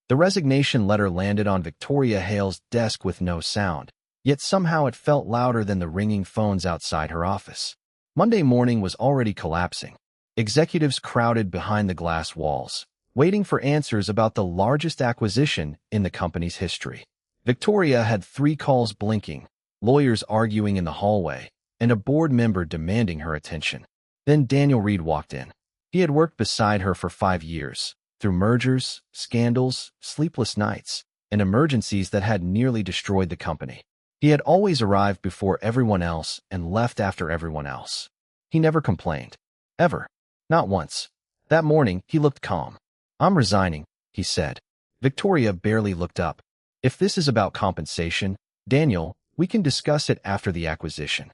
The resignation letter landed on Victoria Hale's desk with no sound, yet somehow it felt louder than the ringing phones outside her office. Monday morning was already collapsing. Executives crowded behind the glass walls, waiting for answers about the largest acquisition in the company's history. Victoria had 3 calls blinking, lawyers arguing in the hallway, and a board member demanding her attention. Then Daniel Reed walked in. He had worked beside her for 5 years, through mergers, scandals, sleepless nights, and emergencies that had nearly destroyed the company. He had always arrived before everyone else and left after everyone else. He never complained. Ever. Not once. That morning, he looked calm. "I'm resigning," he said. Victoria barely looked up. "If this is about compensation, Daniel, we can discuss it after the acquisition."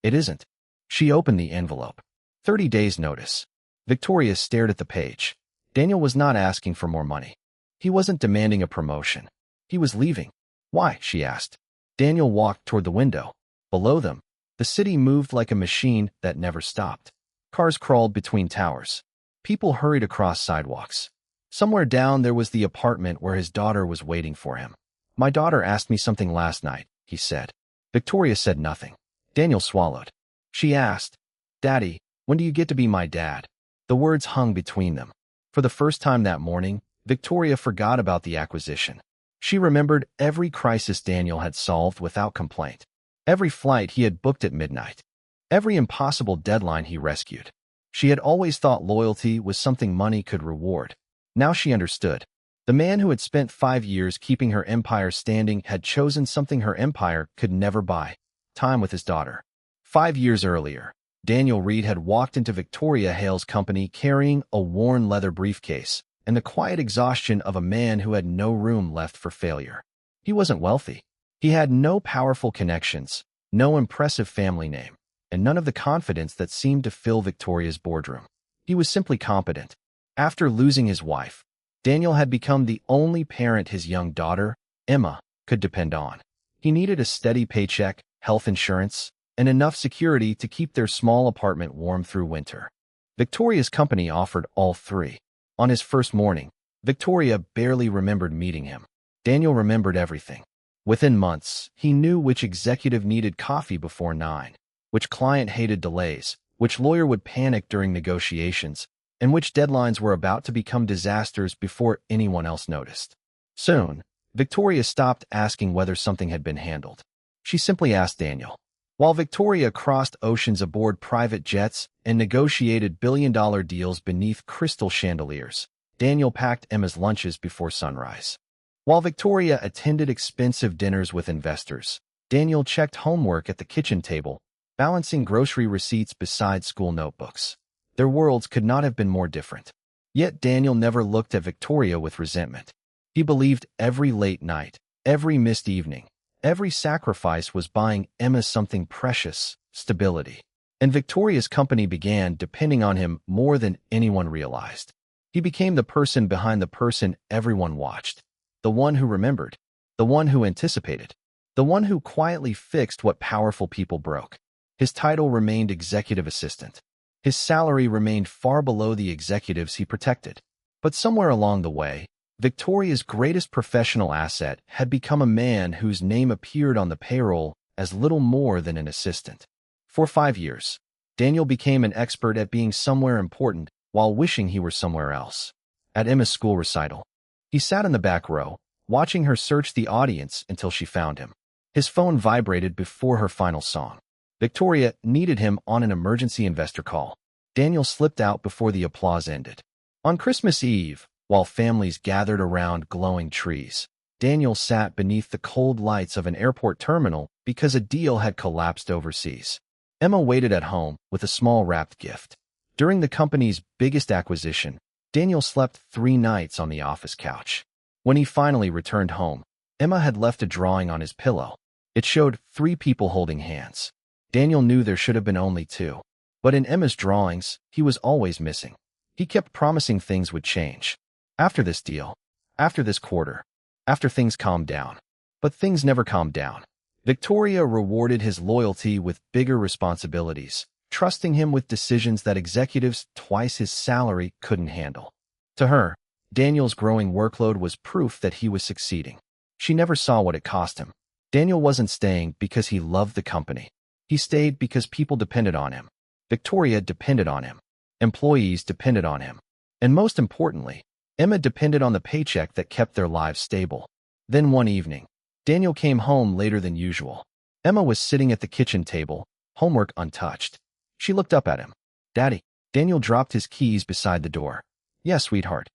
"It isn't." She opened the envelope. 30 days notice. Victoria stared at the page. Daniel was not asking for more money. He wasn't demanding a promotion. He was leaving. "Why?" she asked. Daniel walked toward the window. Below them, the city moved like a machine that never stopped. Cars crawled between towers. People hurried across sidewalks. Somewhere down there was the apartment where his daughter was waiting for him. "My daughter asked me something last night," he said. Victoria said nothing. Daniel swallowed. She asked, "Daddy, when do you get to be my dad?" The words hung between them. For the first time that morning, Victoria forgot about the acquisition. She remembered every crisis Daniel had solved without complaint, every flight he had booked at midnight, every impossible deadline he rescued. She had always thought loyalty was something money could reward. Now she understood. The man who had spent 5 years keeping her empire standing had chosen something her empire could never buy: time with his daughter. 5 years earlier, Daniel Reed had walked into Victoria Hale's company carrying a worn leather briefcase and the quiet exhaustion of a man who had no room left for failure. He wasn't wealthy. He had no powerful connections, no impressive family name, and none of the confidence that seemed to fill Victoria's boardroom. He was simply competent. After losing his wife, Daniel had become the only parent his young daughter, Emma, could depend on. He needed a steady paycheck, health insurance, and enough security to keep their small apartment warm through winter. Victoria's company offered all 3. On his first morning, Victoria barely remembered meeting him. Daniel remembered everything. Within months, he knew which executive needed coffee before 9, which client hated delays, which lawyer would panic during negotiations, and which deadlines were about to become disasters before anyone else noticed. Soon, Victoria stopped asking whether something had been handled. She simply asked Daniel. While Victoria crossed oceans aboard private jets and negotiated billion-dollar deals beneath crystal chandeliers, Daniel packed Emma's lunches before sunrise. While Victoria attended expensive dinners with investors, Daniel checked homework at the kitchen table, balancing grocery receipts beside school notebooks. Their worlds could not have been more different. Yet Daniel never looked at Victoria with resentment. He believed every late night, every missed evening, every sacrifice was buying Emma something precious: stability. And Victoria's company began depending on him more than anyone realized. He became the person behind the person everyone watched, the one who remembered, the one who anticipated, the one who quietly fixed what powerful people broke. His title remained executive assistant. His salary remained far below the executives he protected. But somewhere along the way, Victoria's greatest professional asset had become a man whose name appeared on the payroll as little more than an assistant. For 5 years, Daniel became an expert at being somewhere important while wishing he were somewhere else. At Emma's school recital, he sat in the back row, watching her search the audience until she found him. His phone vibrated before her final song. Victoria needed him on an emergency investor call. Daniel slipped out before the applause ended. On Christmas Eve, while families gathered around glowing trees, Daniel sat beneath the cold lights of an airport terminal because a deal had collapsed overseas. Emma waited at home with a small wrapped gift. During the company's biggest acquisition, Daniel slept 3 nights on the office couch. When he finally returned home, Emma had left a drawing on his pillow. It showed 3 people holding hands. Daniel knew there should have been only 2. But in Emma's drawings, he was always missing. He kept promising things would change. After this deal, after this quarter, after things calmed down. But things never calmed down. Victoria rewarded his loyalty with bigger responsibilities, trusting him with decisions that executives twice his salary couldn't handle. To her, Daniel's growing workload was proof that he was succeeding. She never saw what it cost him. Daniel wasn't staying because he loved the company. He stayed because people depended on him. Victoria depended on him. Employees depended on him. And most importantly, Emma depended on the paycheck that kept their lives stable. Then one evening, Daniel came home later than usual. Emma was sitting at the kitchen table, homework untouched. She looked up at him. "Daddy." Daniel dropped his keys beside the door. "Yes, sweetheart."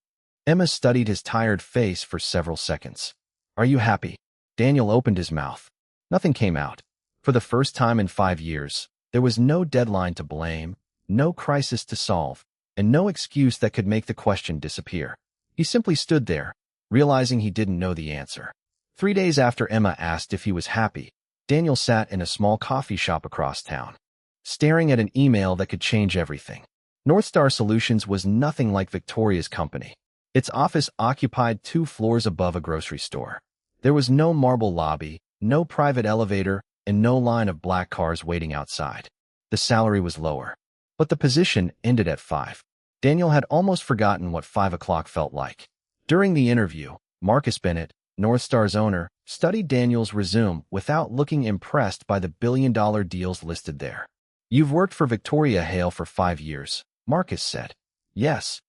Emma studied his tired face for several seconds. "Are you happy?" Daniel opened his mouth. Nothing came out. For the first time in 5 years, there was no deadline to blame, no crisis to solve, and no excuse that could make the question disappear. He simply stood there, realizing he didn't know the answer. 3 days after Emma asked if he was happy, Daniel sat in a small coffee shop across town, staring at an email that could change everything. Northstar Solutions was nothing like Victoria's company. Its office occupied 2 floors above a grocery store. There was no marble lobby, no private elevator, and no line of black cars waiting outside. The salary was lower, but the position ended at 5. Daniel had almost forgotten what 5 o'clock felt like. During the interview, Marcus Bennett, Northstar's owner, studied Daniel's resume without looking impressed by the billion-dollar deals listed there. "You've worked for Victoria Hale for 5 years, Marcus said. "Yes."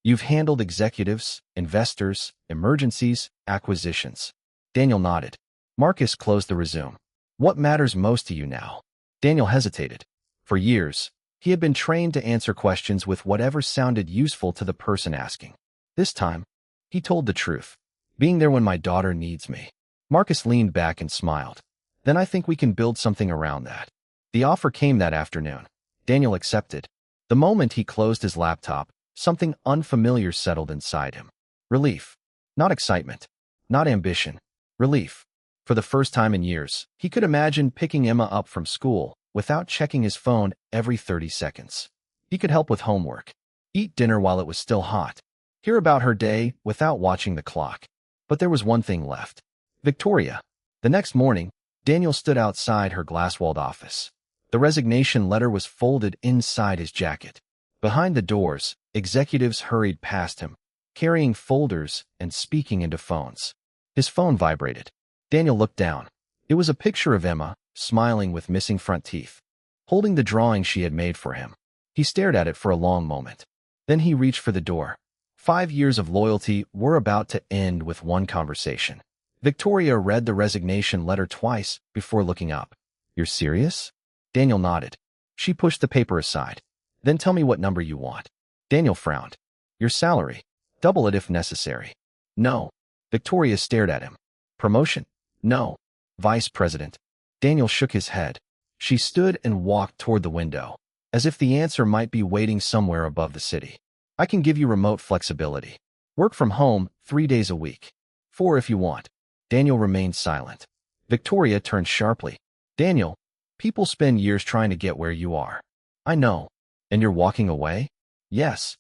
"You've handled executives, investors, emergencies, acquisitions." Daniel nodded. Marcus closed the resume. "What matters most to you now?" Daniel hesitated. For years, he had been trained to answer questions with whatever sounded useful to the person asking. This time, he told the truth. "Being there when my daughter needs me." Marcus leaned back and smiled. "Then I think we can build something around that." The offer came that afternoon. Daniel accepted. The moment he closed his laptop, something unfamiliar settled inside him. Relief. Not excitement. Not ambition. Relief. For the first time in years, he could imagine picking Emma up from school without checking his phone every 30 seconds. He could help with homework, eat dinner while it was still hot, hear about her day without watching the clock. But there was one thing left. Victoria. The next morning, Daniel stood outside her glass-walled office. The resignation letter was folded inside his jacket. Behind the doors, executives hurried past him, carrying folders and speaking into phones. His phone vibrated. Daniel looked down. It was a picture of Emma, smiling with missing front teeth, holding the drawing she had made for him. He stared at it for a long moment. Then he reached for the door. 5 years of loyalty were about to end with one conversation. Victoria read the resignation letter twice before looking up. "You're serious?" Daniel nodded. She pushed the paper aside. "Then tell me what number you want." Daniel frowned. "Your salary. Double it if necessary." "No." Victoria stared at him. "Promotion?" "No." "Vice president." Daniel shook his head. She stood and walked toward the window, as if the answer might be waiting somewhere above the city. "I can give you remote flexibility. Work from home 3 days a week. 4 if you want." Daniel remained silent. Victoria turned sharply. "Daniel, people spend years trying to get where you are." "I know." "And you're walking away?" "Yes."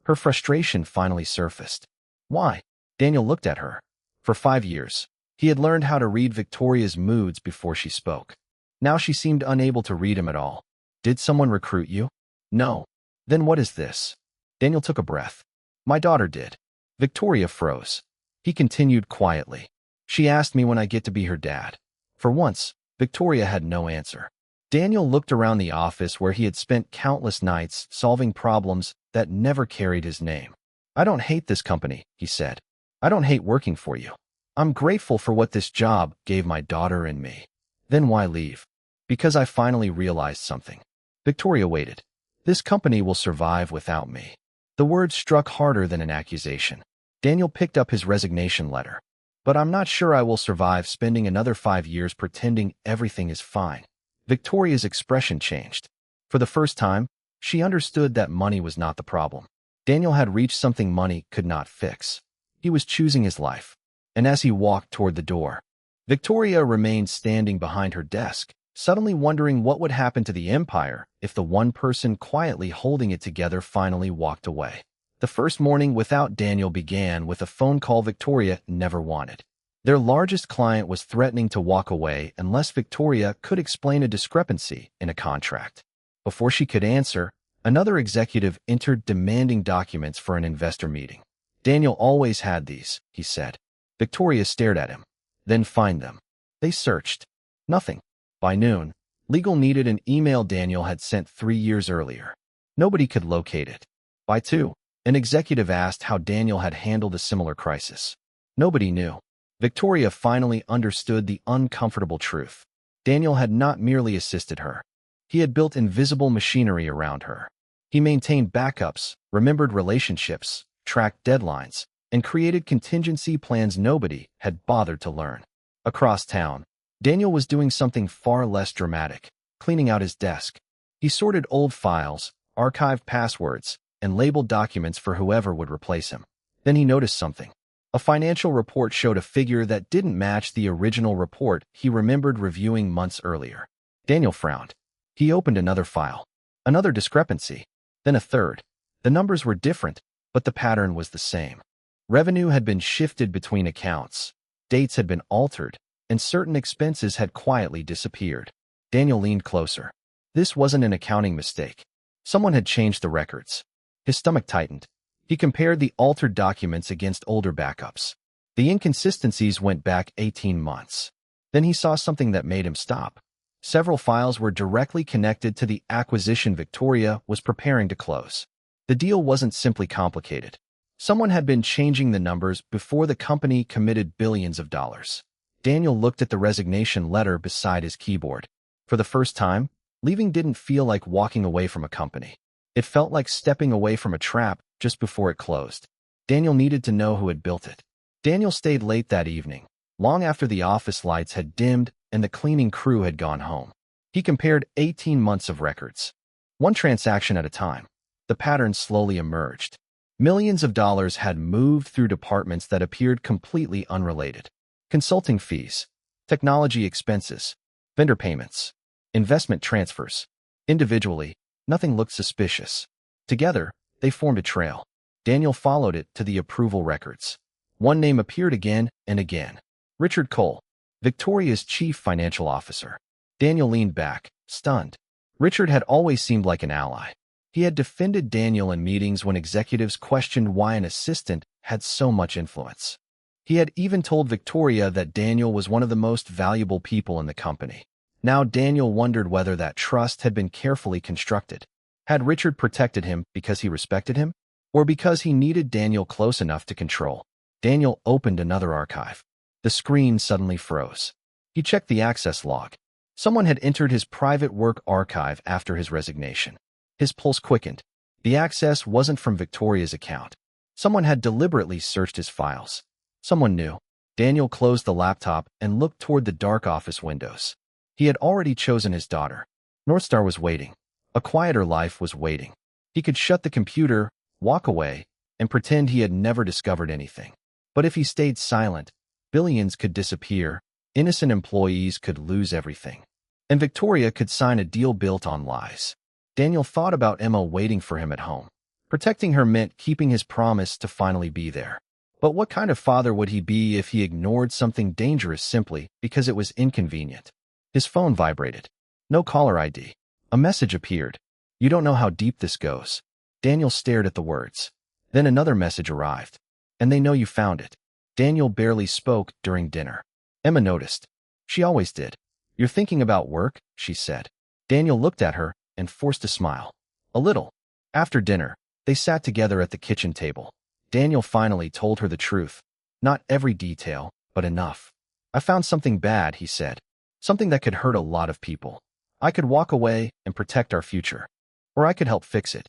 Her frustration finally surfaced. "Why?" Daniel looked at her. For 5 years, he had learned how to read Victoria's moods before she spoke. Now she seemed unable to read him at all. "Did someone recruit you?" "No." "Then what is this?" Daniel took a breath. "My daughter did." Victoria froze. He continued quietly. "She asked me when I get to be her dad." For once, Victoria had no answer. Daniel looked around the office where he had spent countless nights solving problems that never carried his name. "I don't hate this company," he said. "I don't hate working for you. I'm grateful for what this job gave my daughter and me." "Then why leave?" "Because I finally realized something." Victoria waited. "This company will survive without me." The words struck harder than an accusation. Daniel picked up his resignation letter. "But I'm not sure I will survive spending another 5 years pretending everything is fine." Victoria's expression changed. For the first time, she understood that money was not the problem. Daniel had reached something money could not fix. He was choosing his life. And as he walked toward the door, Victoria remained standing behind her desk, suddenly wondering what would happen to the empire if the one person quietly holding it together finally walked away. The first morning without Daniel began with a phone call Victoria never wanted. Their largest client was threatening to walk away unless Victoria could explain a discrepancy in a contract. Before she could answer, another executive entered demanding documents for an investor meeting. Daniel always had these, he said. Victoria stared at him. Then find them. They searched. Nothing. By noon, legal needed an email Daniel had sent 3 years earlier. Nobody could locate it. By 2, an executive asked how Daniel had handled a similar crisis. Nobody knew. Victoria finally understood the uncomfortable truth. Daniel had not merely assisted her. He had built invisible machinery around her. He maintained backups, remembered relationships, tracked deadlines, and created contingency plans nobody had bothered to learn. Across town, Daniel was doing something far less dramatic, cleaning out his desk. He sorted old files, archived passwords, and labeled documents for whoever would replace him. Then he noticed something. A financial report showed a figure that didn't match the original report he remembered reviewing months earlier. Daniel frowned. He opened another file. Another discrepancy. Then a third. The numbers were different, but the pattern was the same. Revenue had been shifted between accounts. Dates had been altered, and certain expenses had quietly disappeared. Daniel leaned closer. This wasn't an accounting mistake. Someone had changed the records. His stomach tightened. He compared the altered documents against older backups. The inconsistencies went back 18 months. Then he saw something that made him stop. Several files were directly connected to the acquisition Victoria was preparing to close. The deal wasn't simply complicated. Someone had been changing the numbers before the company committed billions of dollars. Daniel looked at the resignation letter beside his keyboard. For the first time, leaving didn't feel like walking away from a company. It felt like stepping away from a trap just before it closed. Daniel needed to know who had built it. Daniel stayed late that evening, long after the office lights had dimmed and the cleaning crew had gone home. He compared 18 months of records. One transaction at a time. The pattern slowly emerged. Millions of dollars had moved through departments that appeared completely unrelated. Consulting fees, technology expenses, vendor payments, investment transfers. Individually, nothing looked suspicious. Together, they formed a trail. Daniel followed it to the approval records. One name appeared again and again. Richard Cole, Victoria's chief financial officer. Daniel leaned back, stunned. Richard had always seemed like an ally. He had defended Daniel in meetings when executives questioned why an assistant had so much influence. He had even told Victoria that Daniel was one of the most valuable people in the company. Now Daniel wondered whether that trust had been carefully constructed. Had Richard protected him because he respected him, or because he needed Daniel close enough to control? Daniel opened another archive. The screen suddenly froze. He checked the access log. Someone had entered his private work archive after his resignation. His pulse quickened. The access wasn't from Victoria's account. Someone had deliberately searched his files. Someone new. Daniel closed the laptop and looked toward the dark office windows. He had already chosen his daughter. Northstar was waiting. A quieter life was waiting. He could shut the computer, walk away, and pretend he had never discovered anything. But if he stayed silent, billions could disappear, innocent employees could lose everything. And Victoria could sign a deal built on lies. Daniel thought about Emma waiting for him at home. Protecting her meant keeping his promise to finally be there. But what kind of father would he be if he ignored something dangerous simply because it was inconvenient? His phone vibrated. No caller ID. A message appeared. You don't know how deep this goes. Daniel stared at the words. Then another message arrived. And they know you found it. Daniel barely spoke during dinner. Emma noticed. She always did. You're thinking about work, she said. Daniel looked at her and forced a smile. A little. After dinner, they sat together at the kitchen table. Daniel finally told her the truth. Not every detail, but enough. I found something bad, he said. Something that could hurt a lot of people. I could walk away and protect our future. Or I could help fix it.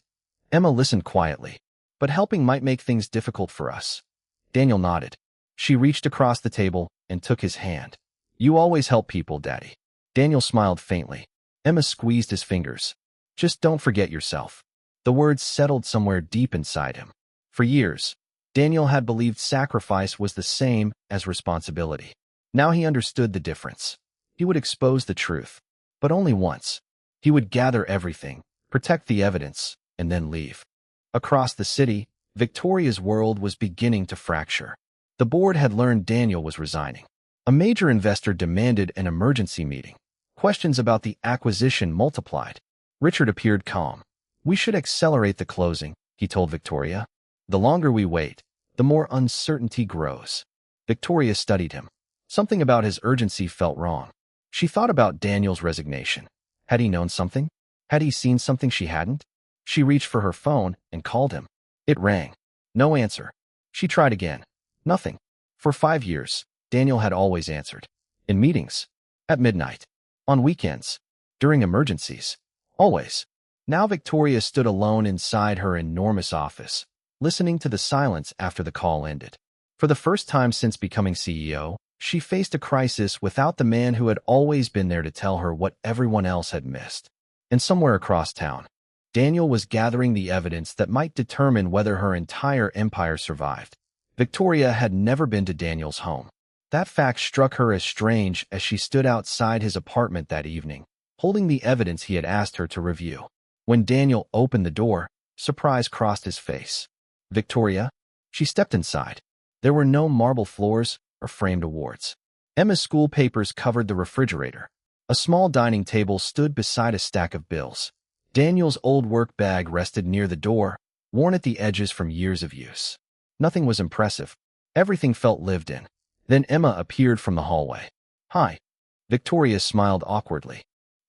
Emma listened quietly. But helping might make things difficult for us. Daniel nodded. She reached across the table and took his hand. You always help people, Daddy. Daniel smiled faintly. Emma squeezed his fingers. Just don't forget yourself. The words settled somewhere deep inside him. For years, Daniel had believed sacrifice was the same as responsibility. Now he understood the difference. He would expose the truth, but only once. He would gather everything, protect the evidence, and then leave. Across the city, Victoria's world was beginning to fracture. The board had learned Daniel was resigning. A major investor demanded an emergency meeting. Questions about the acquisition multiplied. Richard appeared calm. We should accelerate the closing, he told Victoria. The longer we wait, the more uncertainty grows. Victoria studied him. Something about his urgency felt wrong. She thought about Daniel's resignation. Had he known something? Had he seen something she hadn't? She reached for her phone and called him. It rang. No answer. She tried again. Nothing. For 5 years, Daniel had always answered. In meetings. At midnight. On weekends. During emergencies. Always. Now Victoria stood alone inside her enormous office, listening to the silence after the call ended. For the first time since becoming CEO, she faced a crisis without the man who had always been there to tell her what everyone else had missed. And somewhere across town, Daniel was gathering the evidence that might determine whether her entire empire survived. Victoria had never been to Daniel's home. That fact struck her as strange as she stood outside his apartment that evening, holding the evidence he had asked her to review. When Daniel opened the door, surprise crossed his face. Victoria? She stepped inside. There were no marble floors or framed awards. Emma's school papers covered the refrigerator. A small dining table stood beside a stack of bills. Daniel's old work bag rested near the door, worn at the edges from years of use. Nothing was impressive. Everything felt lived in. Then Emma appeared from the hallway. Hi. Victoria smiled awkwardly.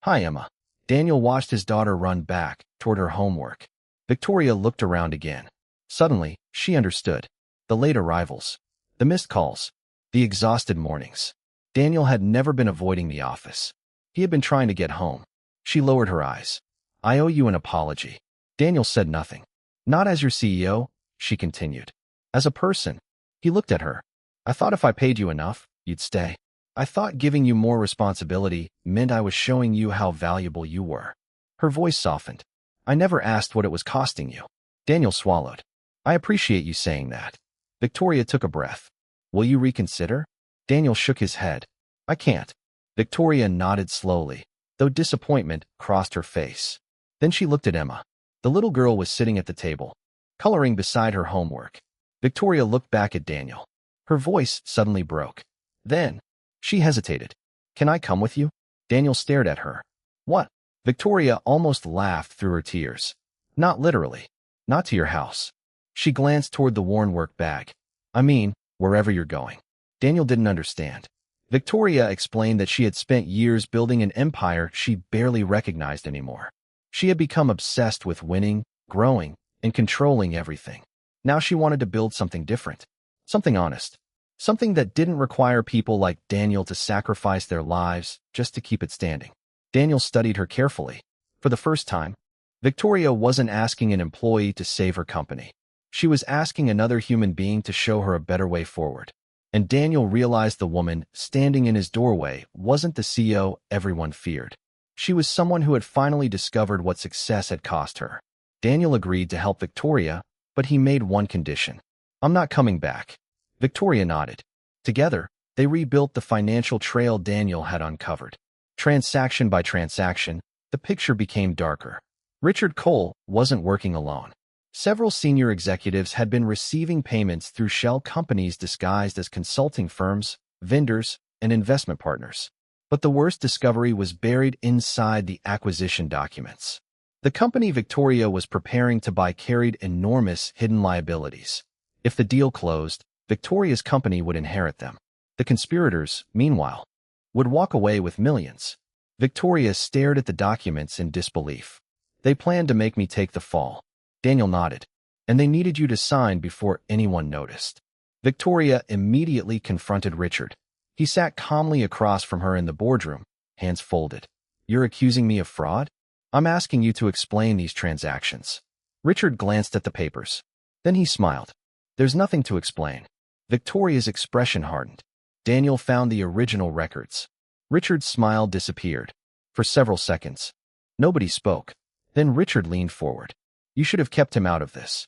Hi, Emma. Daniel watched his daughter run back toward her homework. Victoria looked around again. Suddenly, she understood. The late arrivals. The missed calls. The exhausted mornings. Daniel had never been avoiding the office. He had been trying to get home. She lowered her eyes. I owe you an apology. Daniel said nothing. Not as your CEO, she continued. As a person. He looked at her. I thought if I paid you enough, you'd stay. I thought giving you more responsibility meant I was showing you how valuable you were. Her voice softened. I never asked what it was costing you. Daniel swallowed. I appreciate you saying that. Victoria took a breath. Will you reconsider? Daniel shook his head. I can't. Victoria nodded slowly, though disappointment crossed her face. Then she looked at Emma. The little girl was sitting at the table, coloring beside her homework. Victoria looked back at Daniel. Her voice suddenly broke. Then, she hesitated. Can I come with you? Daniel stared at her. What? Victoria almost laughed through her tears. Not literally. Not to your house. She glanced toward the worn work bag. I mean, wherever you're going. Daniel didn't understand. Victoria explained that she had spent years building an empire she barely recognized anymore. She had become obsessed with winning, growing, and controlling everything. Now she wanted to build something different. Something honest. Something that didn't require people like Daniel to sacrifice their lives just to keep it standing. Daniel studied her carefully. For the first time, Victoria wasn't asking an employee to save her company. She was asking another human being to show her a better way forward. And Daniel realized the woman standing in his doorway wasn't the CEO everyone feared. She was someone who had finally discovered what success had cost her. Daniel agreed to help Victoria, but he made one condition. I'm not coming back. Victoria nodded. Together, they rebuilt the financial trail Daniel had uncovered. Transaction by transaction, the picture became darker. Richard Cole wasn't working alone. Several senior executives had been receiving payments through shell companies disguised as consulting firms, vendors, and investment partners. But the worst discovery was buried inside the acquisition documents. The company Victoria was preparing to buy carried enormous hidden liabilities. If the deal closed, Victoria's company would inherit them. The conspirators, meanwhile, would walk away with millions. Victoria stared at the documents in disbelief. They planned to make me take the fall. Daniel nodded. And they needed you to sign before anyone noticed. Victoria immediately confronted Richard. He sat calmly across from her in the boardroom, hands folded. You're accusing me of fraud? I'm asking you to explain these transactions. Richard glanced at the papers. Then he smiled. There's nothing to explain. Victoria's expression hardened. Daniel found the original records. Richard's smile disappeared. For several seconds, nobody spoke. Then Richard leaned forward. You should have kept him out of this.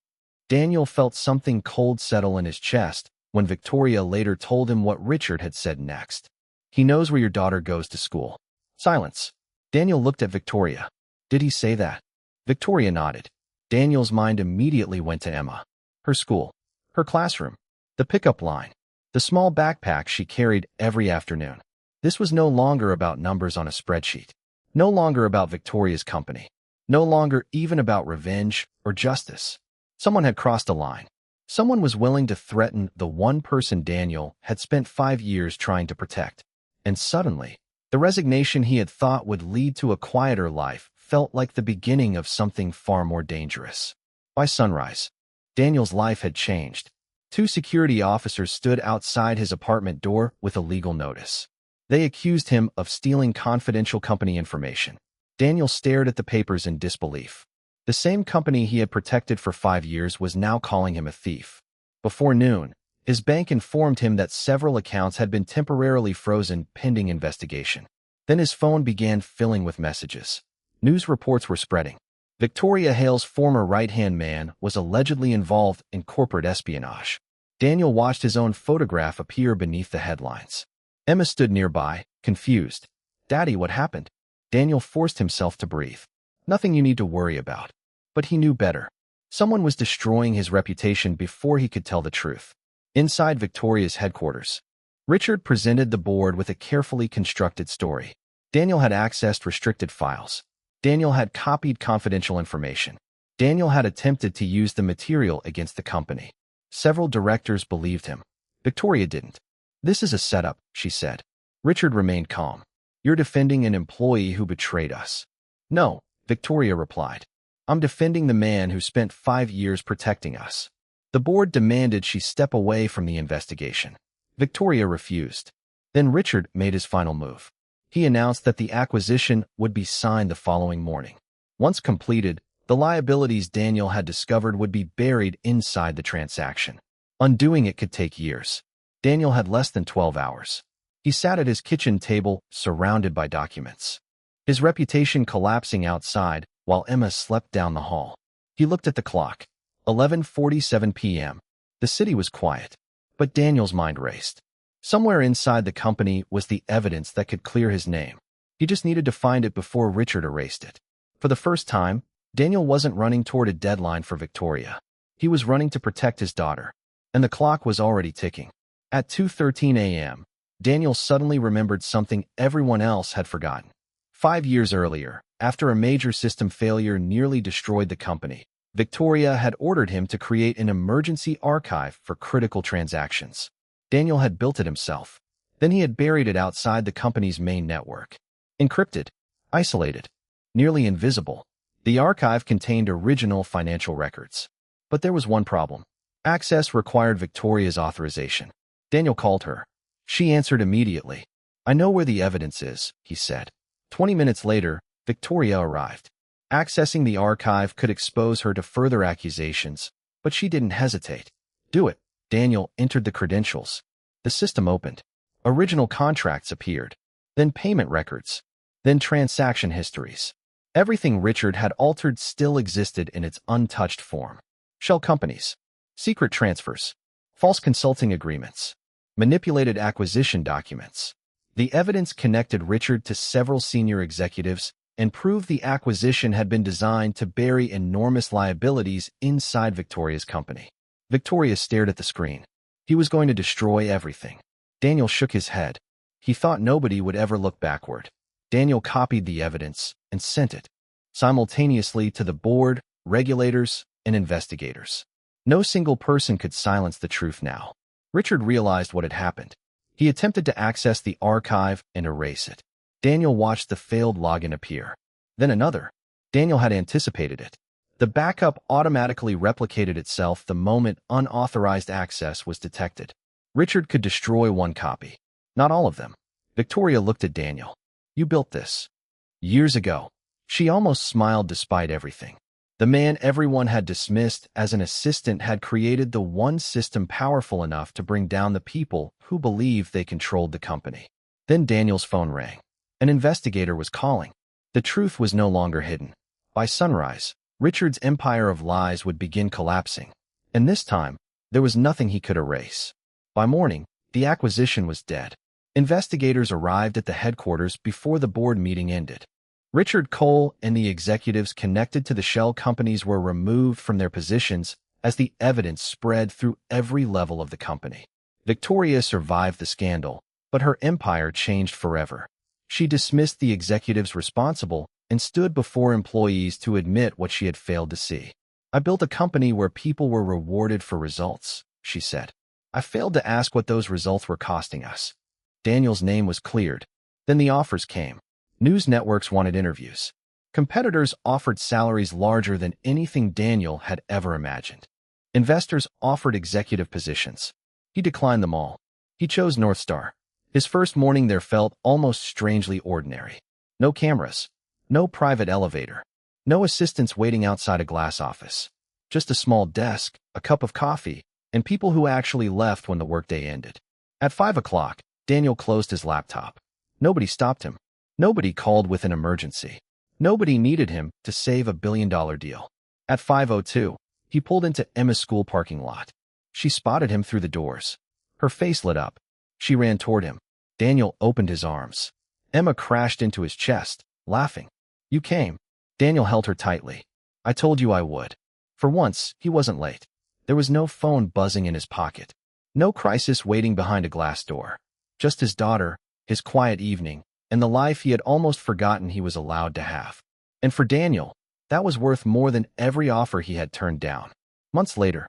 Daniel felt something cold settle in his chest when Victoria later told him what Richard had said next. He knows where your daughter goes to school. Silence. Daniel looked at Victoria. Did he say that? Victoria nodded. Daniel's mind immediately went to Emma. Her school. Her classroom. The pickup line. The small backpack she carried every afternoon. This was no longer about numbers on a spreadsheet. No longer about Victoria's company. No longer even about revenge or justice. Someone had crossed a line. Someone was willing to threaten the one person Daniel had spent 5 years trying to protect. And suddenly, the resignation he had thought would lead to a quieter life felt like the beginning of something far more dangerous. By sunrise, Daniel's life had changed. Two security officers stood outside his apartment door with a legal notice. They accused him of stealing confidential company information. Daniel stared at the papers in disbelief. The same company he had protected for 5 years was now calling him a thief. Before noon, his bank informed him that several accounts had been temporarily frozen pending investigation. Then his phone began filling with messages. News reports were spreading. Victoria Hale's former right-hand man was allegedly involved in corporate espionage. Daniel watched his own photograph appear beneath the headlines. Emma stood nearby, confused. "Daddy, what happened?" Daniel forced himself to breathe. "Nothing you need to worry about." But he knew better. Someone was destroying his reputation before he could tell the truth. Inside Victoria's headquarters, Richard presented the board with a carefully constructed story. Daniel had accessed restricted files. Daniel had copied confidential information. Daniel had attempted to use the material against the company. Several directors believed him. Victoria didn't. "This is a setup," she said. Richard remained calm. "You're defending an employee who betrayed us." "No," Victoria replied. "I'm defending the man who spent 5 years protecting us." The board demanded she step away from the investigation. Victoria refused. Then Richard made his final move. He announced that the acquisition would be signed the following morning. Once completed, the liabilities Daniel had discovered would be buried inside the transaction. Undoing it could take years. Daniel had less than 12 hours. He sat at his kitchen table, surrounded by documents. His reputation collapsing outside, while Emma slept down the hall. He looked at the clock. 11:47 p.m. The city was quiet, but Daniel's mind raced. Somewhere inside the company was the evidence that could clear his name. He just needed to find it before Richard erased it. For the first time, Daniel wasn't running toward a deadline for Victoria. He was running to protect his daughter. And the clock was already ticking. At 2:13 a.m., Daniel suddenly remembered something everyone else had forgotten. 5 years earlier, after a major system failure nearly destroyed the company, Victoria had ordered him to create an emergency archive for critical transactions. Daniel had built it himself. Then he had buried it outside the company's main network. Encrypted, isolated, nearly invisible, the archive contained original financial records. But there was one problem. Access required Victoria's authorization. Daniel called her. She answered immediately. "I know where the evidence is," he said. 20 minutes later, Victoria arrived. Accessing the archive could expose her to further accusations, but she didn't hesitate. "Do it." Daniel entered the credentials. The system opened. Original contracts appeared. Then payment records. Then transaction histories. Everything Richard had altered still existed in its untouched form. Shell companies. Secret transfers. False consulting agreements. Manipulated acquisition documents. The evidence connected Richard to several senior executives and proved the acquisition had been designed to bury enormous liabilities inside Victoria's company. Victoria stared at the screen. He was going to destroy everything. Daniel shook his head. He thought nobody would ever look backward. Daniel copied the evidence and sent it, simultaneously to the board, regulators, and investigators. No single person could silence the truth now. Richard realized what had happened. He attempted to access the archive and erase it. Daniel watched the failed login appear. Then another. Daniel had anticipated it. The backup automatically replicated itself the moment unauthorized access was detected. Richard could destroy one copy. Not all of them. Victoria looked at Daniel. "You built this." "Years ago." She almost smiled despite everything. The man everyone had dismissed as an assistant had created the one system powerful enough to bring down the people who believed they controlled the company. Then Daniel's phone rang. An investigator was calling. The truth was no longer hidden. By sunrise, Richard's empire of lies would begin collapsing. And this time, there was nothing he could erase. By morning, the acquisition was dead. Investigators arrived at the headquarters before the board meeting ended. Richard Cole and the executives connected to the shell companies were removed from their positions as the evidence spread through every level of the company. Victoria survived the scandal, but her empire changed forever. She dismissed the executives responsible and stood before employees to admit what she had failed to see. I built a company where people were rewarded for results, she said. I failed to ask what those results were costing us. Daniel's name was cleared. Then the offers came. News networks wanted interviews. Competitors offered salaries larger than anything Daniel had ever imagined. Investors offered executive positions. He declined them all. He chose North Star. His first morning there felt almost strangely ordinary. No cameras. No private elevator. No assistants waiting outside a glass office. Just a small desk, a cup of coffee, and people who actually left when the workday ended. At 5 o'clock, Daniel closed his laptop. Nobody stopped him. Nobody called with an emergency. Nobody needed him to save a billion-dollar deal. At 5:02, he pulled into Emma's school parking lot. She spotted him through the doors. Her face lit up. She ran toward him. Daniel opened his arms. Emma crashed into his chest, laughing. You came. Daniel held her tightly. I told you I would. For once, he wasn't late. There was no phone buzzing in his pocket. No crisis waiting behind a glass door. Just his daughter, his quiet evening, and the life he had almost forgotten he was allowed to have. And for Daniel, that was worth more than every offer he had turned down. Months later,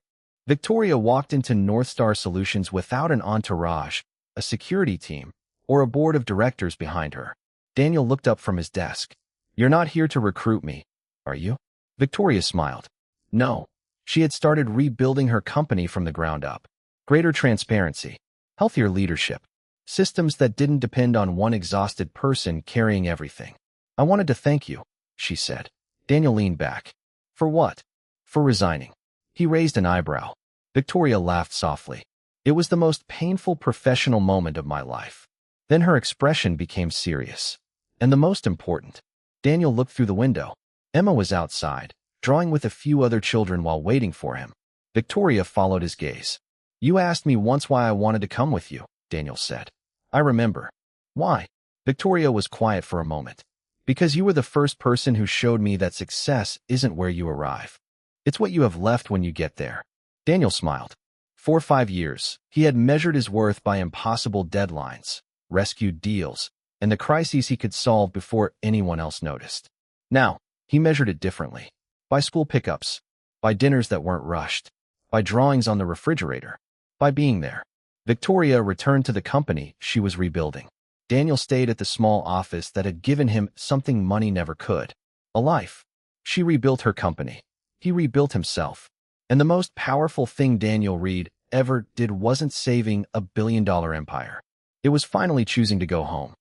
Victoria walked into North Star Solutions without an entourage, a security team, or a board of directors behind her. Daniel looked up from his desk. You're not here to recruit me, are you? Victoria smiled. No. She had started rebuilding her company from the ground up. Greater transparency, healthier leadership, systems that didn't depend on one exhausted person carrying everything. I wanted to thank you, she said. Daniel leaned back. For what? For resigning. He raised an eyebrow. Victoria laughed softly. It was the most painful professional moment of my life. Then her expression became serious. And the most important. Daniel looked through the window. Emma was outside, drawing with a few other children while waiting for him. Victoria followed his gaze. You asked me once why I wanted to come with you, Daniel said. I remember. Why? Victoria was quiet for a moment. Because you were the first person who showed me that success isn't where you arrive. It's what you have left when you get there. Daniel smiled. For 5 years, he had measured his worth by impossible deadlines, rescued deals, and the crises he could solve before anyone else noticed. Now, he measured it differently. By school pickups, by dinners that weren't rushed, by drawings on the refrigerator, by being there. Victoria returned to the company she was rebuilding. Daniel stayed at the small office that had given him something money never could, a life. She rebuilt her company. He rebuilt himself. And the most powerful thing Daniel Reed ever did wasn't saving a billion-dollar empire. It was finally choosing to go home.